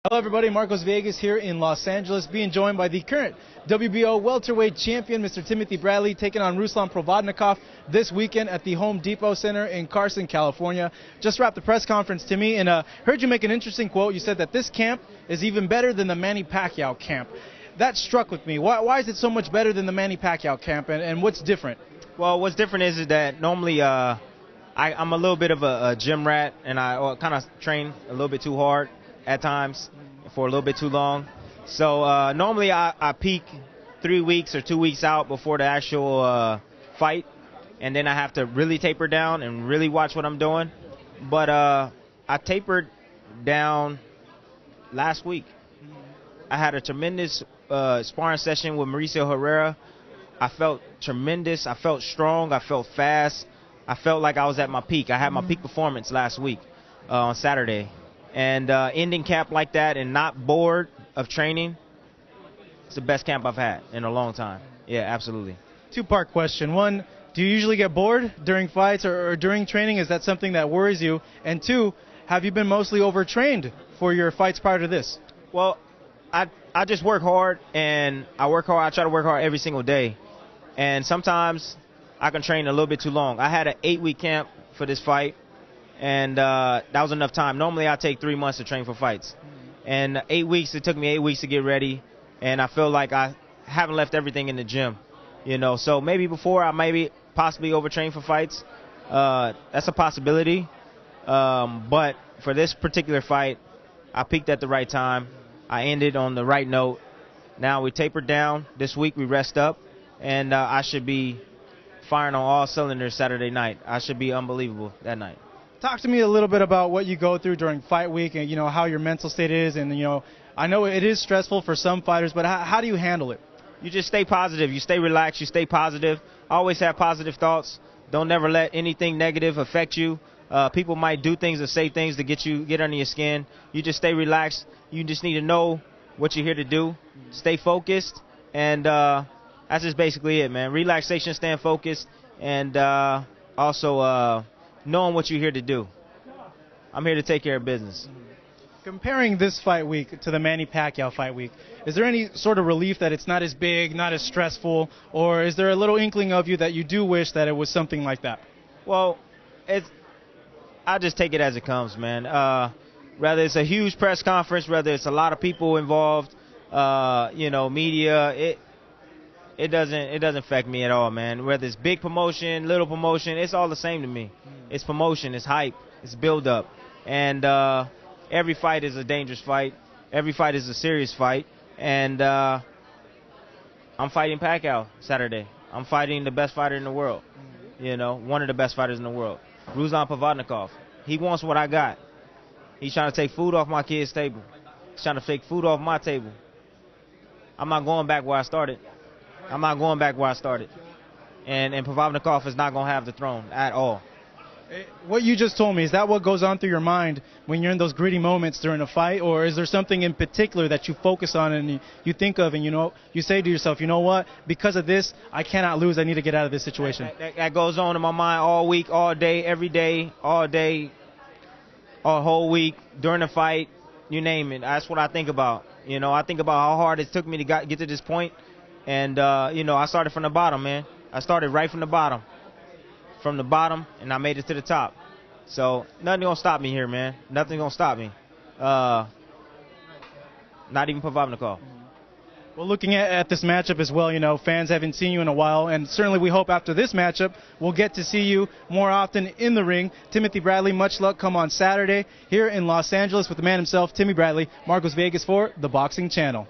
Hello everybody, Marcos Villegas here in Los Angeles, being joined by the current WBO welterweight champion, Mr. Timothy Bradley, taking on Ruslan Provodnikov this weekend at the Home Depot Center in Carson, California. Just wrapped the press conference, Timmy, and heard you make an interesting quote. You said that this camp is even better than the Manny Pacquiao camp. That struck with me. Why is it so much better than the Manny Pacquiao camp, and what's different? Well, what's different is that normally I'm a little bit of a gym rat, and I kind of train a little bit too hard at times for a little bit too long. So normally I peak 3 weeks or 2 weeks out before the actual fight, and then I have to really taper down and really watch what I'm doing. But I tapered down last week. I had a tremendous sparring session with Mauricio Herrera. I felt tremendous. I felt strong. I felt fast. I felt like I was at my peak. I had my peak performance last week on Saturday. And ending camp like that and not bored of training, it's the best camp I've had in a long time. Yeah, absolutely. Two-part question. One, do you usually get bored during fights or during training? Is that something that worries you? And two, have you been mostly overtrained for your fights prior to this? Well, I just work hard, and I work hard. I try to work hard every single day. And sometimes I can train a little bit too long. I had an 8-week camp for this fight, and that was enough time. Normally I take 3 months to train for fights. And 8 weeks, it took me 8 weeks to get ready, and I feel like I haven't left everything in the gym. So maybe before I possibly overtrain for fights. That's a possibility. But for this particular fight, I peaked at the right time. I ended on the right note. Now we tapered down. This week we rest up, and I should be firing on all cylinders Saturday night. I should be unbelievable that night. Talk to me a little bit about what you go through during fight week and, how your mental state is. And, I know it is stressful for some fighters, but how do you handle it? You just stay positive. You stay relaxed. You stay positive. Always have positive thoughts. Don't never let anything negative affect you. People might do things or say things to get under your skin. You just stay relaxed. You just need to know what you're here to do. Stay focused. And that's just basically it, man. Relaxation, staying focused, and also knowing what you're here to do. I'm here to take care of business. Comparing this fight week to the Manny Pacquiao fight week, is there any sort of relief that it's not as big, not as stressful, or is there a little inkling of you that you do wish that it was something like that? Well, I just take it as it comes, man. Whether it's a huge press conference, whether it's a lot of people involved, media, it doesn't affect me at all, man. Whether it's big promotion, little promotion, it's all the same to me. It's promotion, it's hype, it's build-up. And every fight is a dangerous fight. Every fight is a serious fight. And I'm fighting Pacquiao Saturday. I'm fighting the best fighter in the world. One of the best fighters in the world. Ruslan Provodnikov. He wants what I got. He's trying to take food off my kid's table. He's trying to take food off my table. I'm not going back where I started. I'm not going back where I started. And Provodnikov is not going to have the throne at all. What you just told me, is that what goes on through your mind when you're in those gritty moments during a fight? Or is there something in particular that you focus on and you think of and you say to yourself, you know what, because of this, I cannot lose, I need to get out of this situation? That goes on in my mind all week, all day, every day, all day, all whole week, during the fight, you name it. That's what I think about. I think about how hard it took me to get to this point. And, I started from the bottom, man. I started right from the bottom. And I made it to the top. So nothing gonna stop me here, man. Nothing gonna stop me. Not even Provodnikov. Well, looking at this matchup as well, fans haven't seen you in a while, and certainly we hope after this matchup we'll get to see you more often in the ring. Timothy Bradley, much luck come on Saturday here in Los Angeles with the man himself, Timmy Bradley. Marcos Villegas for the Boxing Channel.